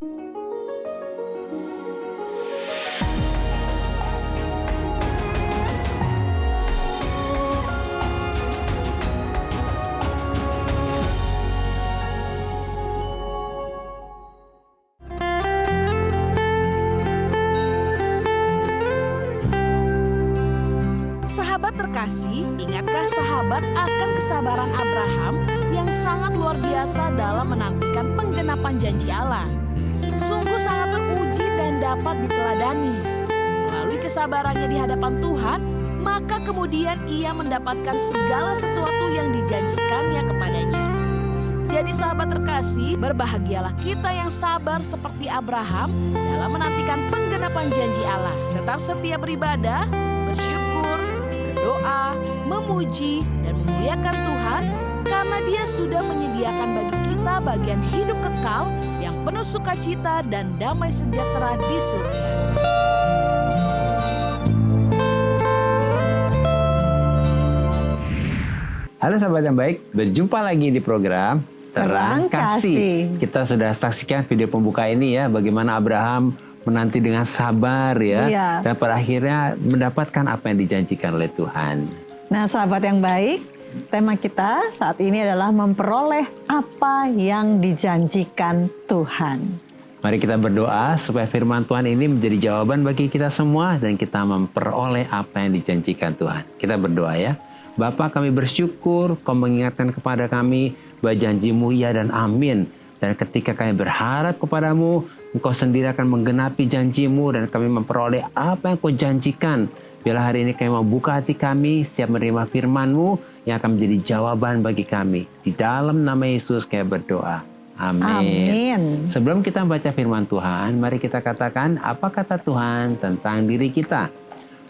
Sahabat terkasih, ingatkah sahabat akan kesabaran Abraham yang sangat luar biasa dalam menantikan penggenapan janji Allah? Sungguh sangat teruji dan dapat diteladani. Melalui kesabarannya di hadapan Tuhan, maka kemudian ia mendapatkan segala sesuatu yang dijanjikannya kepadanya. Jadi sahabat terkasih, berbahagialah kita yang sabar seperti Abraham dalam menantikan penggenapan janji Allah. Tetap setia beribadah, bersyukur, berdoa, memuji, dan memuliakan Tuhan karena Dia sudah menyediakan bagi kita bagian hidup kekal yang penuh sukacita dan damai sejahtera di surga. Halo sahabat yang baik, berjumpa lagi di program Terang Kasih. Kita sudah saksikan video pembuka ini ya, bagaimana Abraham menanti dengan sabar ya, dan pada akhirnya mendapatkan apa yang dijanjikan oleh Tuhan. Nah sahabat yang baik, tema kita saat ini adalah memperoleh apa yang dijanjikan Tuhan. Mari kita berdoa supaya firman Tuhan ini menjadi jawaban bagi kita semua dan kita memperoleh apa yang dijanjikan Tuhan. Kita berdoa ya. Bapa, kami bersyukur Kau mengingatkan kepada kami bahwa janji-Mu ya dan amin. Dan ketika kami berharap kepadamu, Engkau sendiri akan menggenapi janji-Mu dan kami memperoleh apa yang Kau janjikan. Biarlah hari ini kami mau buka hati kami, siap menerima firman-Mu yang akan menjadi jawaban bagi kami. Di dalam nama Yesus kami berdoa. Amin. Amin. Sebelum kita membaca firman Tuhan, mari kita katakan apa kata Tuhan tentang diri kita.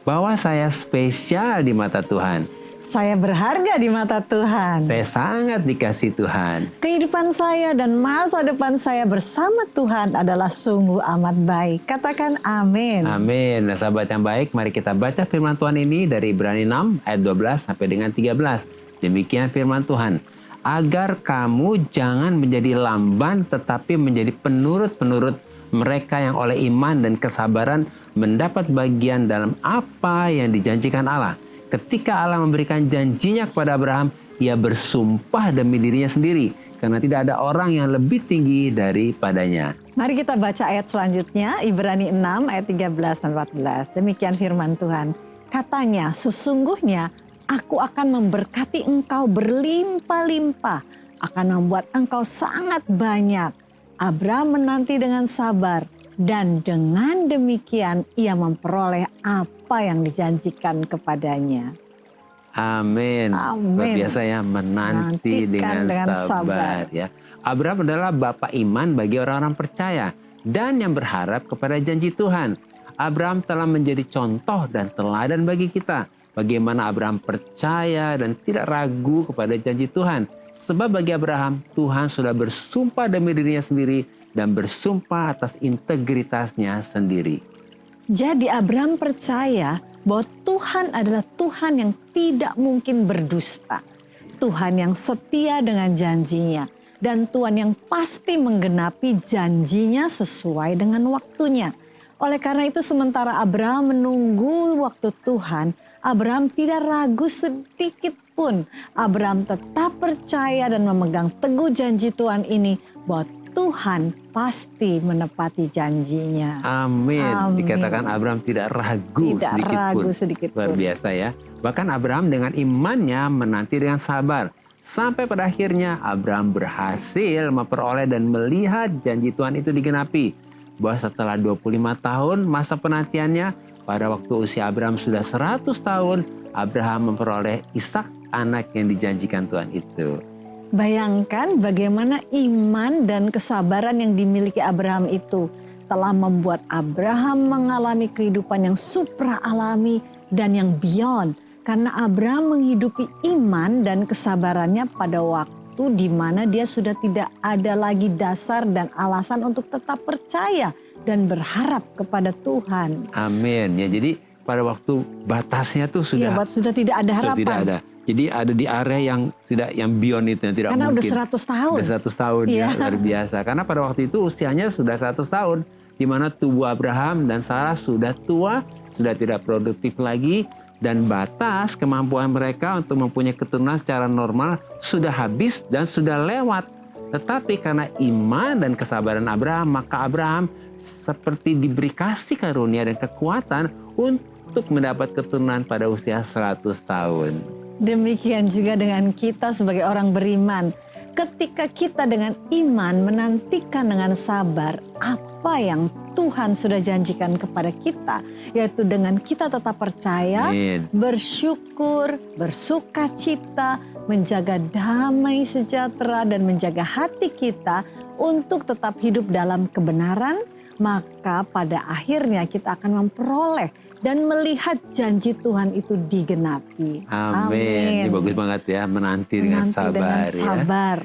Bahwa saya spesial di mata Tuhan. Saya berharga di mata Tuhan. Saya sangat dikasihi Tuhan. Kehidupan saya dan masa depan saya bersama Tuhan adalah sungguh amat baik. Katakan amin. Amin. Nah sahabat yang baik, mari kita baca firman Tuhan ini dari Ibrani 6 ayat 12 sampai dengan 13. Demikian firman Tuhan. Agar kamu jangan menjadi lamban tetapi menjadi penurut-penurut mereka yang oleh iman dan kesabaran mendapat bagian dalam apa yang dijanjikan Allah. Ketika Allah memberikan janjinya kepada Abraham, ia bersumpah demi dirinya sendiri. Karena tidak ada orang yang lebih tinggi daripadanya. Mari kita baca ayat selanjutnya, Ibrani 6 ayat 13 dan 14. Demikian firman Tuhan. Katanya, sesungguhnya aku akan memberkati engkau berlimpah-limpah. Akan membuat engkau sangat banyak. Abraham menanti dengan sabar. Dan dengan demikian ia memperoleh apa yang dijanjikan kepadanya. Amin. Luar biasa ya, menanti dengan sabar. Ya. Abraham adalah bapak iman bagi orang-orang percaya dan yang berharap kepada janji Tuhan. Abraham telah menjadi contoh dan teladan bagi kita. Bagaimana Abraham percaya dan tidak ragu kepada janji Tuhan. Sebab bagi Abraham, Tuhan sudah bersumpah demi dirinya sendiri dan bersumpah atas integritasnya sendiri. Jadi Abraham percaya bahwa Tuhan adalah Tuhan yang tidak mungkin berdusta. Tuhan yang setia dengan janjinya. Dan Tuhan yang pasti menggenapi janjinya sesuai dengan waktunya. Oleh karena itu sementara Abraham menunggu waktu Tuhan, Abraham tidak ragu sedikit pun. Abraham tetap percaya dan memegang teguh janji Tuhan ini bahwa Tuhan pasti menepati janjinya. Amin. Dikatakan Abraham tidak ragu sedikit pun. Luar biasa ya. Bahkan Abraham dengan imannya menanti dengan sabar. Sampai pada akhirnya Abraham berhasil memperoleh dan melihat janji Tuhan itu digenapi. Bahwa setelah 25 tahun masa penantiannya, pada waktu usia Abraham sudah 100 tahun, Abraham memperoleh Ishak, anak yang dijanjikan Tuhan itu. Bayangkan bagaimana iman dan kesabaran yang dimiliki Abraham itu telah membuat Abraham mengalami kehidupan yang supra alami dan yang beyond. Karena Abraham menghidupi iman dan kesabarannya pada waktu di mana dia sudah tidak ada lagi dasar dan alasan untuk tetap percaya dan berharap kepada Tuhan. Amin. Ya, jadi pada waktu batasnya tuh sudah tidak ada harapan. Tidak ada. Jadi ada di area yang beyond itu, yang tidak Karena mungkin. udah 100 tahun. Udah 100 tahun ya, luar biasa. Karena pada waktu itu usianya sudah 100 tahun. Di mana tubuh Abraham dan Sarah sudah tua, sudah tidak produktif lagi. Dan batas kemampuan mereka untuk mempunyai keturunan secara normal sudah habis dan sudah lewat. Tetapi karena iman dan kesabaran Abraham, maka Abraham seperti diberi kasih karunia dan kekuatan untuk mendapat keturunan pada usia 100 tahun. Demikian juga dengan kita sebagai orang beriman. Ketika kita dengan iman menantikan dengan sabar apa yang Tuhan sudah janjikan kepada kita, yaitu dengan kita tetap percaya, bersyukur, bersuka cita, menjaga damai sejahtera dan menjaga hati kita untuk tetap hidup dalam kebenaran, maka pada akhirnya kita akan memperoleh dan melihat janji Tuhan itu digenapi. Amin. Ini bagus banget ya, menanti dengan sabar.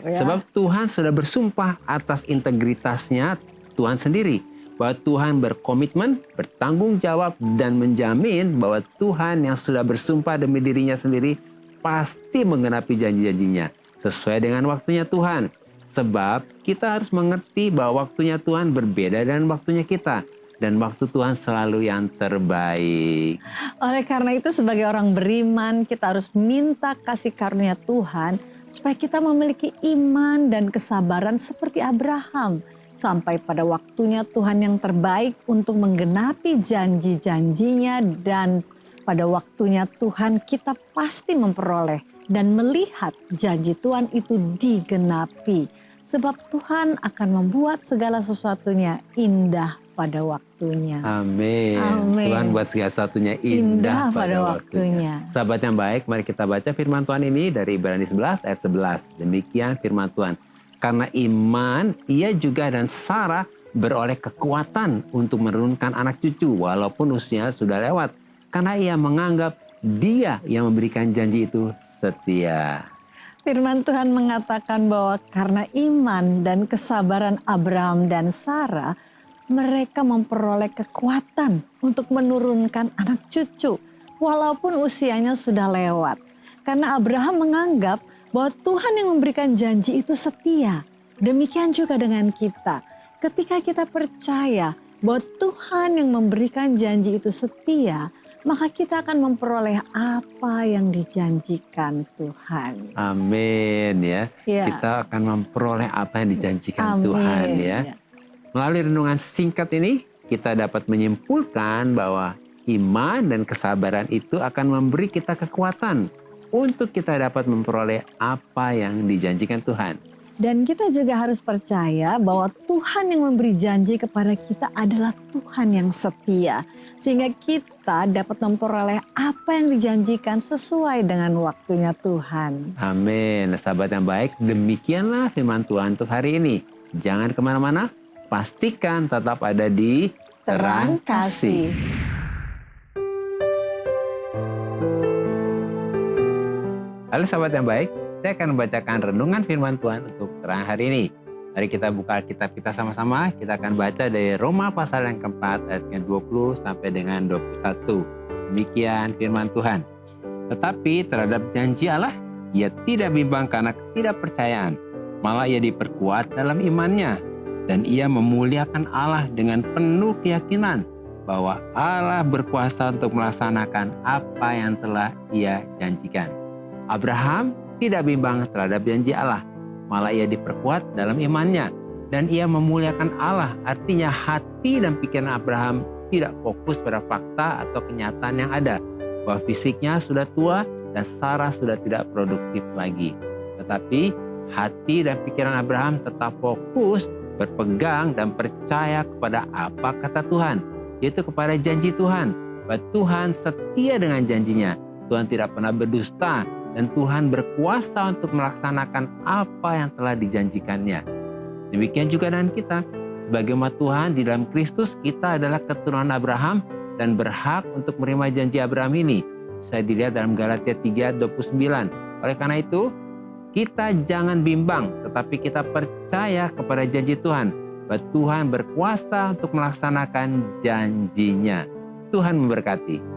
Ya. Sebab Tuhan sudah bersumpah atas integritasnya Tuhan sendiri. Bahwa Tuhan berkomitmen, bertanggung jawab, dan menjamin bahwa Tuhan yang sudah bersumpah demi dirinya sendiri pasti menggenapi janji-janjinya sesuai dengan waktunya Tuhan. Sebab kita harus mengerti bahwa waktunya Tuhan berbeda dengan waktunya kita. Dan waktu Tuhan selalu yang terbaik. Oleh karena itu sebagai orang beriman kita harus minta kasih karunia Tuhan supaya kita memiliki iman dan kesabaran seperti Abraham. Sampai pada waktunya Tuhan yang terbaik untuk menggenapi janji-janjinya, dan pada waktunya Tuhan kita pasti memperoleh dan melihat janji Tuhan itu digenapi. Sebab Tuhan akan membuat segala sesuatunya indah pada waktunya. Amin. Amin. Tuhan buat segala sesuatunya indah pada waktunya. Sahabat yang baik, mari kita baca firman Tuhan ini dari Ibrani 11 ayat 11. Demikian firman Tuhan. Karena iman, ia juga dan Sarah beroleh kekuatan untuk menurunkan anak cucu walaupun usianya sudah lewat. Karena ia menganggap Dia yang memberikan janji itu setia. Firman Tuhan mengatakan bahwa karena iman dan kesabaran Abraham dan Sarah, mereka memperoleh kekuatan untuk menurunkan anak cucu walaupun usianya sudah lewat. Karena Abraham menganggap bahwa Tuhan yang memberikan janji itu setia. Demikian juga dengan kita. Ketika kita percaya bahwa Tuhan yang memberikan janji itu setia, maka kita akan memperoleh apa yang dijanjikan Tuhan. Amin ya. Kita akan memperoleh apa yang dijanjikan Tuhan ya. Melalui renungan singkat ini, kita dapat menyimpulkan bahwa iman dan kesabaran itu akan memberi kita kekuatan untuk kita dapat memperoleh apa yang dijanjikan Tuhan. Dan kita juga harus percaya bahwa Tuhan yang memberi janji kepada kita adalah Tuhan yang setia. Sehingga kita dapat memperoleh apa yang dijanjikan sesuai dengan waktunya Tuhan. Amin. Sahabat yang baik, demikianlah firman Tuhan untuk hari ini. Jangan kemana-mana, pastikan tetap ada di Terang Kasih. Halo sahabat yang baik, saya akan membacakan renungan firman Tuhan untuk terang hari ini. Mari kita buka Alkitab kita sama-sama. Kita akan baca dari Roma pasal yang keempat ayat yang 20 sampai dengan 21. Demikian firman Tuhan. Tetapi terhadap janji Allah, ia tidak bimbang karena ketidakpercayaan. Malah ia diperkuat dalam imannya. Dan ia memuliakan Allah dengan penuh keyakinan bahwa Allah berkuasa untuk melaksanakan apa yang telah ia janjikan. Abraham tidak bimbang terhadap janji Allah, malah ia diperkuat dalam imannya. Dan ia memuliakan Allah, artinya hati dan pikiran Abraham tidak fokus pada fakta atau kenyataan yang ada, bahwa fisiknya sudah tua dan Sarah sudah tidak produktif lagi. Tetapi hati dan pikiran Abraham tetap fokus, berpegang dan percaya kepada apa kata Tuhan, yaitu kepada janji Tuhan, bahwa Tuhan setia dengan janjinya. Tuhan tidak pernah berdusta, dan Tuhan berkuasa untuk melaksanakan apa yang telah dijanjikannya. Demikian juga dengan kita. Sebagai umat Tuhan di dalam Kristus, kita adalah keturunan Abraham dan berhak untuk menerima janji Abraham ini. Bisa dilihat dalam Galatia 3:29. Oleh karena itu, kita jangan bimbang, tetapi kita percaya kepada janji Tuhan, bahwa Tuhan berkuasa untuk melaksanakan janjinya. Tuhan memberkati.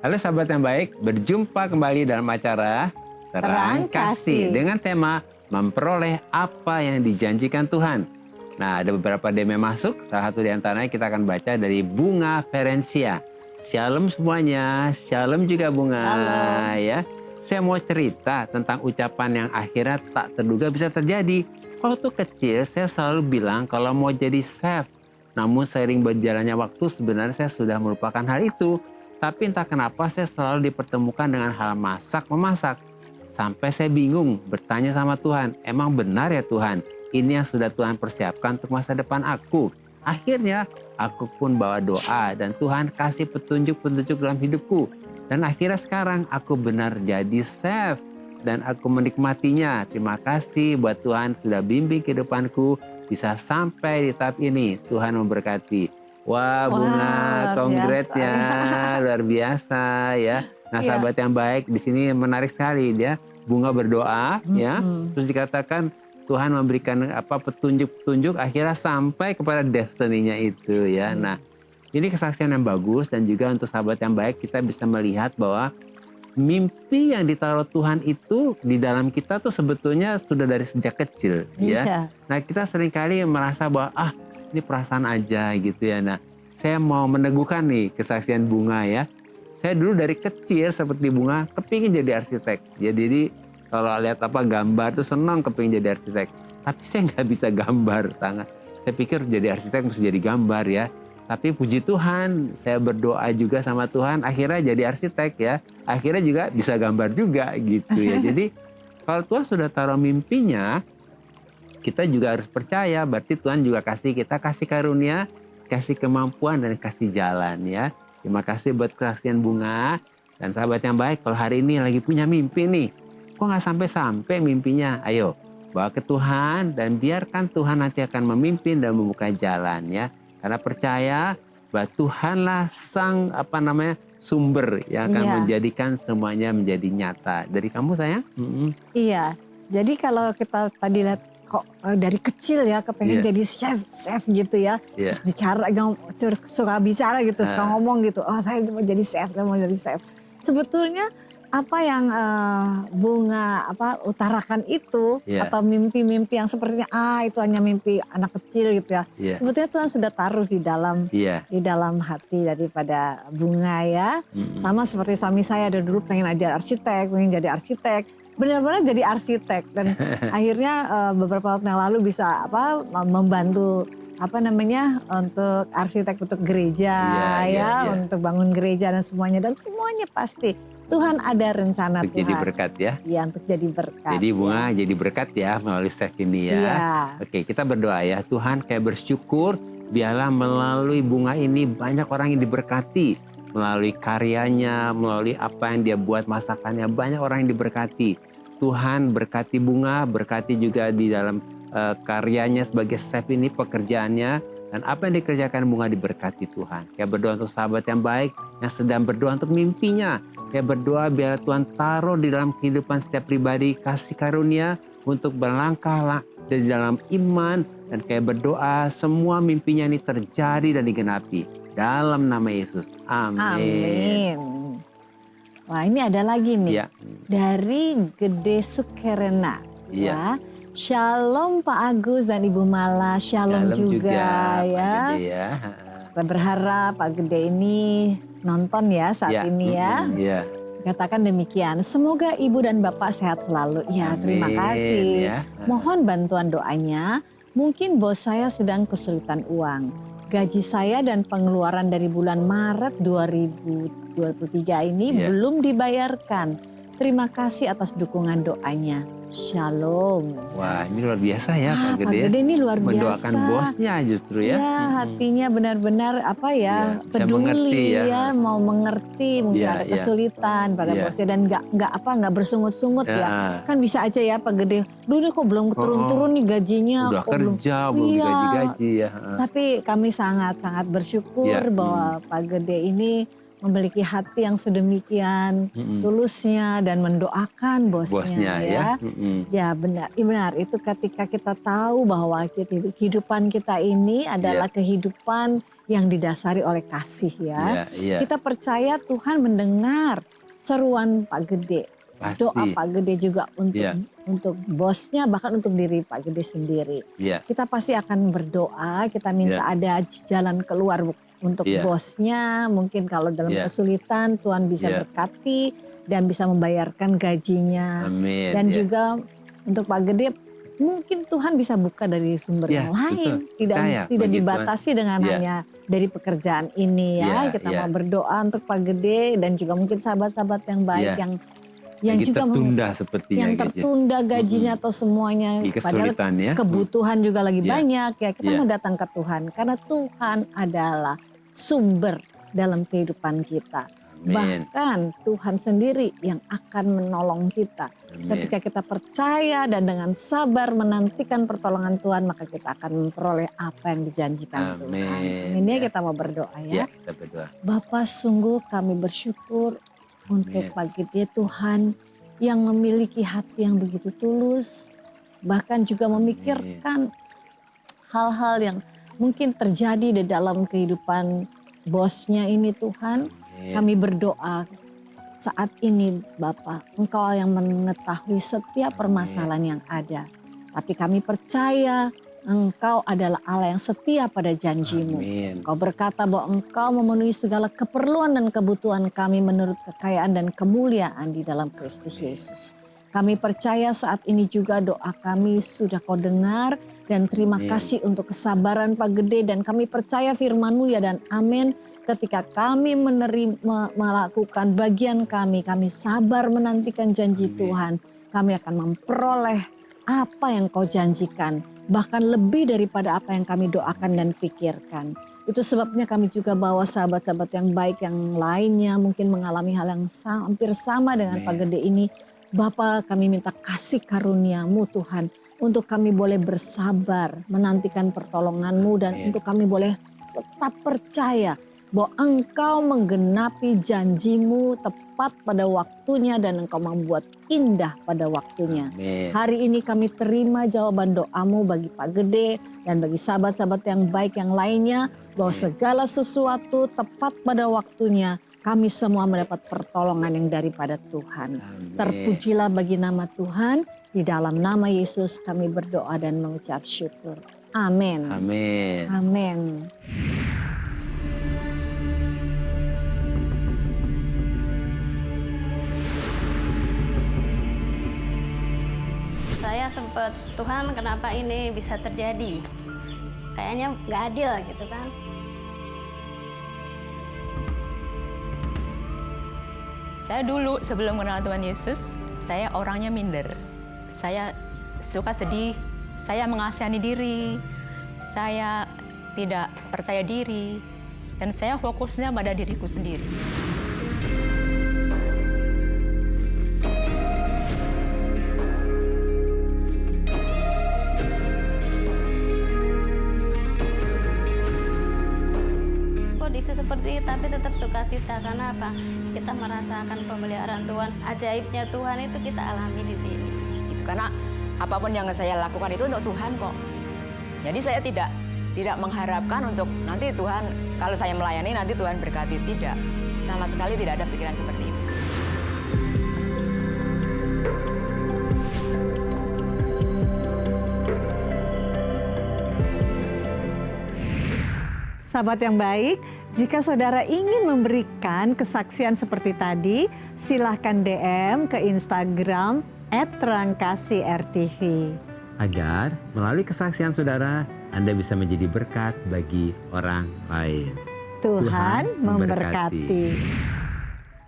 Halo sahabat yang baik, berjumpa kembali dalam acara Terang Kasih dengan tema memperoleh apa yang dijanjikan Tuhan. Nah, ada beberapa DM yang masuk, salah satu di antaranya kita akan baca dari Bunga Ferencia. Shalom semuanya, shalom juga Bunga. Shalom. Ya. Saya mau cerita tentang ucapan yang akhirnya tak terduga bisa terjadi. Waktu kecil saya selalu bilang kalau mau jadi chef. Namun seiring berjalannya waktu sebenarnya saya sudah melupakan hal itu. Tapi entah kenapa saya selalu dipertemukan dengan hal memasak. Sampai saya bingung bertanya sama Tuhan, emang benar ya Tuhan? Ini yang sudah Tuhan persiapkan untuk masa depan aku. Akhirnya aku pun bawa doa dan Tuhan kasih petunjuk-petunjuk dalam hidupku. Dan akhirnya sekarang aku benar jadi chef dan aku menikmatinya. Terima kasih buat Tuhan sudah bimbing kehidupanku bisa sampai di tahap ini. Tuhan memberkati. Wah Bunga, kongratnya luar biasa ya. Nah sahabat yang baik, di sini menarik sekali dia. Bunga berdoa ya, terus dikatakan Tuhan memberikan petunjuk-petunjuk akhirnya sampai kepada destiny-nya itu ya. Nah, ini kesaksian yang bagus dan juga untuk sahabat yang baik kita bisa melihat bahwa mimpi yang ditaruh Tuhan itu di dalam kita tuh sebetulnya sudah dari sejak kecil ya. Nah, kita seringkali merasa bahwa ini perasaan aja gitu ya. Nah, saya mau meneguhkan nih kesaksian Bunga ya. Saya dulu dari kecil seperti Bunga kepingin jadi arsitek. Ya, jadi kalau lihat gambar tuh senang kepingin jadi arsitek. Tapi saya nggak bisa gambar tangan. Saya pikir jadi arsitek mesti jadi gambar ya. Tapi puji Tuhan, saya berdoa juga sama Tuhan. Akhirnya jadi arsitek ya. Akhirnya juga bisa gambar juga gitu ya. Jadi kalau Tuhan sudah taruh mimpinya, kita juga harus percaya. Berarti Tuhan juga kasih karunia, kasih kemampuan dan kasih jalan ya. Terima kasih buat kesaksian Bunga. Dan sahabat yang baik, kalau hari ini lagi punya mimpi nih, kok nggak sampai-sampai mimpinya? Ayo, bawa ke Tuhan dan biarkan Tuhan nanti akan memimpin dan membuka jalan ya. Karena percaya bahwa Tuhanlah sang sumber yang akan menjadikan semuanya menjadi nyata. Dari kamu sayang? Iya, jadi kalau kita tadi lihat kok dari kecil ya kepengen jadi chef gitu ya, terus bicara, suka bicara gitu, suka ngomong gitu, saya mau jadi chef, Sebetulnya apa yang Bunga utarakan itu atau mimpi-mimpi yang sepertinya itu hanya mimpi anak kecil gitu ya, sebetulnya Tuhan sudah taruh di dalam hati daripada Bunga ya. Sama seperti suami saya dulu pengen jadi arsitek, benar-benar jadi arsitek dan akhirnya beberapa tahun yang lalu bisa membantu untuk arsitek untuk gereja untuk bangun gereja dan semuanya pasti Tuhan ada rencana untuk Tuhan. Jadi berkat ya. Iya, untuk jadi berkat. Jadi Bunga jadi berkat ya melalui chef ini ya. Oke, kita berdoa ya. Tuhan kayak bersyukur biarlah melalui Bunga ini banyak orang yang diberkati. Melalui karyanya, melalui apa yang dia buat masakannya, banyak orang yang diberkati. Tuhan berkati Bunga, berkati juga di dalam karyanya sebagai chef ini, pekerjaannya. Dan apa yang dikerjakan Bunga diberkati Tuhan. Kayak berdoa untuk sahabat yang baik, yang sedang berdoa untuk mimpinya. Kayak berdoa biar Tuhan taruh di dalam kehidupan setiap pribadi, kasih karunia untuk berlangkah di dalam iman. Dan kayak berdoa semua mimpinya ini terjadi dan digenapi. Dalam nama Yesus. Amin. Wah, ini ada lagi nih. Dari Gede Sukerena. Ya. Shalom Pak Agus dan Ibu Mala. Shalom juga ya. Kita berharap Pak Gede ini nonton ya saat ini ya. Katakan demikian. Semoga Ibu dan Bapak sehat selalu. Ya, terima kasih. Mohon bantuan doanya. Mungkin bos saya sedang kesulitan uang. Gaji saya dan pengeluaran dari bulan Maret 2023 ini belum dibayarkan. Terima kasih atas dukungan doanya. Shalom. Wah, ini luar biasa ya Pak Gede. Pak Gede ini luar biasa. Mendoakan bosnya justru ya. Ya, hatinya benar-benar peduli ya, mau mengerti, mungkin ada kesulitan pada bosnya dan nggak bersungut-sungut ya. Kan bisa aja ya Pak Gede. Duh, kok belum turun-turun nih gajinya. Udah kerja, belum gaji-gaji ya. Tapi kami sangat-sangat bersyukur bahwa Pak Gede ini memiliki hati yang sedemikian tulusnya dan mendoakan bosnya ya. Ya benar itu ketika kita tahu bahwa kehidupan kita ini adalah kehidupan yang didasari oleh kasih ya. Iya. Kita percaya Tuhan mendengar seruan Pak Gede. Pasti. Doa Pak Gede juga Iya. untuk bosnya, bahkan untuk diri Pak Gede sendiri. Iya. Kita pasti akan berdoa, kita minta ada jalan keluar untuk bosnya. Mungkin kalau dalam kesulitan Tuhan bisa berkati dan bisa membayarkan gajinya. Amin. Dan juga untuk Pak Gede mungkin Tuhan bisa buka dari sumber yang lain. Tidak dibatasi dengan hanya dari pekerjaan ini ya. Kita mau berdoa untuk Pak Gede dan juga mungkin sahabat-sahabat yang baik yang juga tertunda sepertinya yang tertunda gajinya atau semuanya, padahal kebutuhan juga lagi banyak ya. Kita mau datang ke Tuhan karena Tuhan adalah sumber dalam kehidupan kita. Bahkan Tuhan sendiri yang akan menolong kita. Ketika kita percaya dan dengan sabar menantikan pertolongan Tuhan, maka kita akan memperoleh apa yang dijanjikan Tuhan. Ini kita mau berdoa ya. Kita berdoa. Bapa, sungguh kami bersyukur untuk Pak Gede, Tuhan yang memiliki hati yang begitu tulus, bahkan juga memikirkan hal-hal yang mungkin terjadi di dalam kehidupan bosnya ini Tuhan. Kami berdoa saat ini Bapak, Engkau yang mengetahui setiap permasalahan yang ada. Tapi kami percaya Engkau adalah Allah yang setia pada janji-Mu. Engkau berkata bahwa Engkau memenuhi segala keperluan dan kebutuhan kami menurut kekayaan dan kemuliaan di dalam Kristus Yesus. Kami percaya saat ini juga doa kami sudah Kau dengar dan terima kasih untuk kesabaran Pak Gede, dan kami percaya firman-Mu ya dan amin. Ketika kami melakukan bagian kami sabar menantikan janji Tuhan, kami akan memperoleh apa yang Kau janjikan. Bahkan lebih daripada apa yang kami doakan dan pikirkan. Itu sebabnya kami juga bawa sahabat-sahabat yang baik yang lainnya mungkin mengalami hal yang hampir sama dengan Pak Gede ini. Bapa, kami minta kasih karunia-Mu Tuhan untuk kami boleh bersabar menantikan pertolongan-Mu, dan untuk kami boleh tetap percaya bahwa Engkau menggenapi janji-Mu tepat pada waktunya dan Engkau membuat indah pada waktunya. Hari ini kami terima jawaban doa-Mu bagi Pak Gede dan bagi sahabat-sahabat yang baik yang lainnya, bahwa segala sesuatu tepat pada waktunya. Kami semua mendapat pertolongan yang daripada Tuhan. Terpujilah bagi nama Tuhan. Di dalam nama Yesus kami berdoa dan mengucap syukur. Amin. Amin. Amin. Saya sempat, Tuhan kenapa ini bisa terjadi? Kayaknya nggak adil gitu kan. Saya dulu sebelum kenal Tuhan Yesus, saya orangnya minder. Saya suka sedih, saya mengasihani diri, saya tidak percaya diri, dan saya fokusnya pada diriku sendiri. Kondisi seperti itu, tapi tetap sukacita. Karena apa? Kita merasakan pemeliharaan Tuhan. Ajaibnya Tuhan itu kita alami di sini. Itu karena apapun yang saya lakukan itu untuk Tuhan kok. Jadi saya tidak mengharapkan untuk nanti Tuhan, kalau saya melayani nanti Tuhan berkati. Tidak. Sama sekali tidak ada pikiran seperti itu. Sahabat yang baik, jika saudara ingin memberikan kesaksian seperti tadi, silahkan DM ke Instagram @terangkasih_rtv. Agar melalui kesaksian saudara, Anda bisa menjadi berkat bagi orang lain. Tuhan memberkati.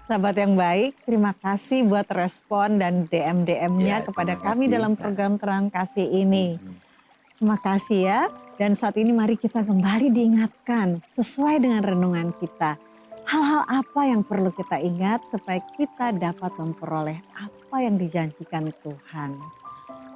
Sahabat yang baik, terima kasih buat respon dan DM-nya kepada kami dalam program Terang Kasih ini. Terima kasih ya. Dan saat ini mari kita kembali diingatkan sesuai dengan renungan kita. Hal-hal apa yang perlu kita ingat supaya kita dapat memperoleh apa yang dijanjikan Tuhan.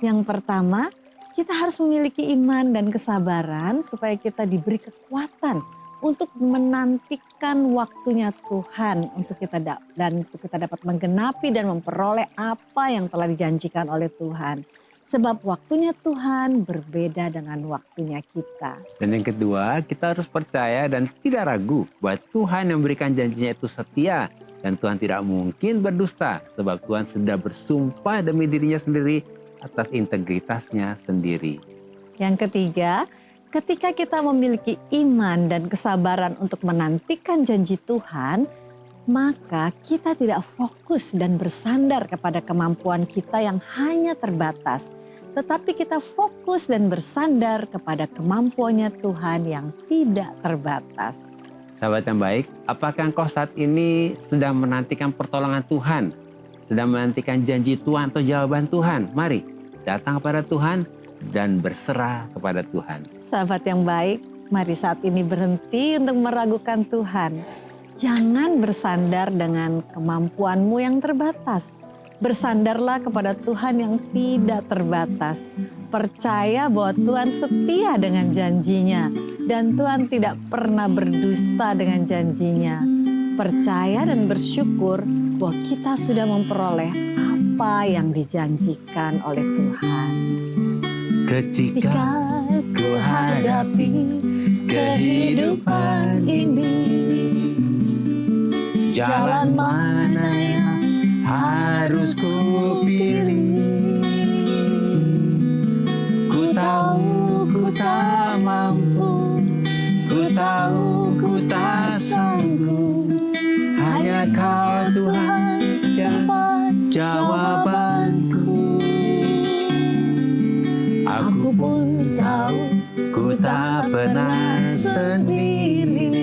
Yang pertama, kita harus memiliki iman dan kesabaran supaya kita diberi kekuatan untuk menantikan waktunya Tuhan untuk kita dapat menggenapi dan memperoleh apa yang telah dijanjikan oleh Tuhan. Sebab waktunya Tuhan berbeda dengan waktunya kita. Dan yang kedua, kita harus percaya dan tidak ragu bahwa Tuhan yang memberikan janjinya itu setia. Dan Tuhan tidak mungkin berdusta sebab Tuhan sudah bersumpah demi dirinya sendiri atas integritasnya sendiri. Yang ketiga, ketika kita memiliki iman dan kesabaran untuk menantikan janji Tuhan, maka kita tidak fokus dan bersandar kepada kemampuan kita yang hanya terbatas. Tetapi kita fokus dan bersandar kepada kemampuannya Tuhan yang tidak terbatas. Sahabat yang baik, apakah engkau saat ini sedang menantikan pertolongan Tuhan? Sedang menantikan janji Tuhan atau jawaban Tuhan? Mari datang kepada Tuhan dan berserah kepada Tuhan. Sahabat yang baik, mari saat ini berhenti untuk meragukan Tuhan. Jangan bersandar dengan kemampuanmu yang terbatas. Bersandarlah kepada Tuhan yang tidak terbatas. Percaya bahwa Tuhan setia dengan janjinya dan Tuhan tidak pernah berdusta dengan janjinya. Percaya dan bersyukur bahwa kita sudah memperoleh apa yang dijanjikan oleh Tuhan. Ketika ku hadapi kehidupan ini, jalan mana yang harus ku pilih? Ku tahu ku tak mampu, ku tahu ku tak sanggup. Hanya Kau Tuhan tempat jawabanku. Aku pun tahu ku tak pernah sendiri,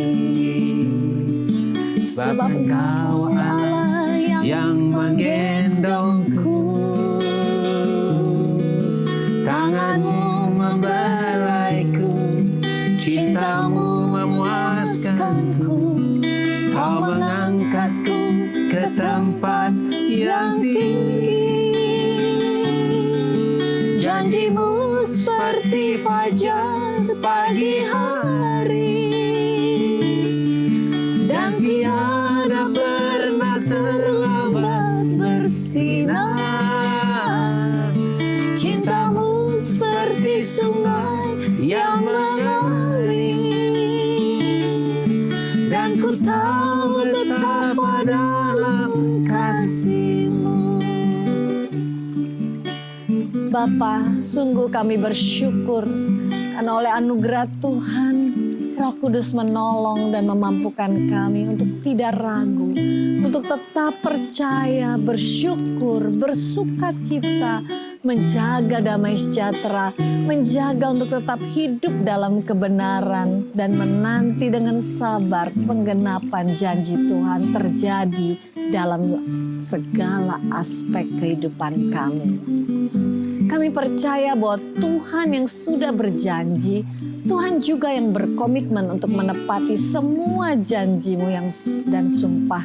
sebab Engkau Allah yang menggendongku. Tanganmu membelaiku, cintamu memuaskanku. Kau mengangkatku ke tempat yang tinggi. Janjimu seperti fajar pagi hari, dan tiada pernah terlambat bersinar. Cintamu seperti sungai yang mengalir, dan ku tahu betapa dalam kasih-Mu. Bapa, sungguh kami bersyukur karena oleh anugerah Tuhan, Roh Kudus menolong dan memampukan kami untuk tidak ragu, untuk tetap percaya, bersyukur, bersukacita, menjaga damai sejahtera, menjaga untuk tetap hidup dalam kebenaran, dan menanti dengan sabar penggenapan janji Tuhan terjadi dalam segala aspek kehidupan kami. Kami percaya bahwa Tuhan yang sudah berjanji, Tuhan juga yang berkomitmen untuk menepati semua janji-Mu dan sumpah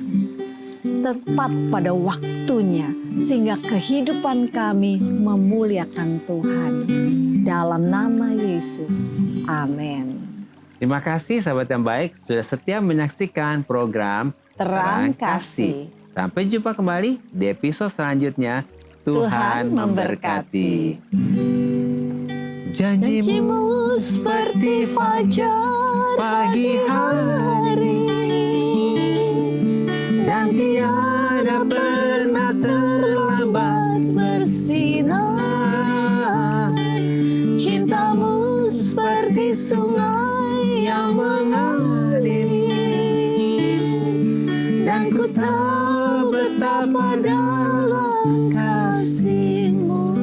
tepat pada waktunya, sehingga kehidupan kami memuliakan Tuhan. Dalam nama Yesus, amin. Terima kasih sahabat yang baik sudah setia menyaksikan program Terang Kasih. Sampai jumpa kembali di episode selanjutnya. Tuhan memberkati. Janji-Mu seperti fajar pagi hari, dan tiada pernah terlambat bersinar. Cinta-Mu seperti sungai yang mengalir, dan ku tahu betapa dalam kasih-Mu.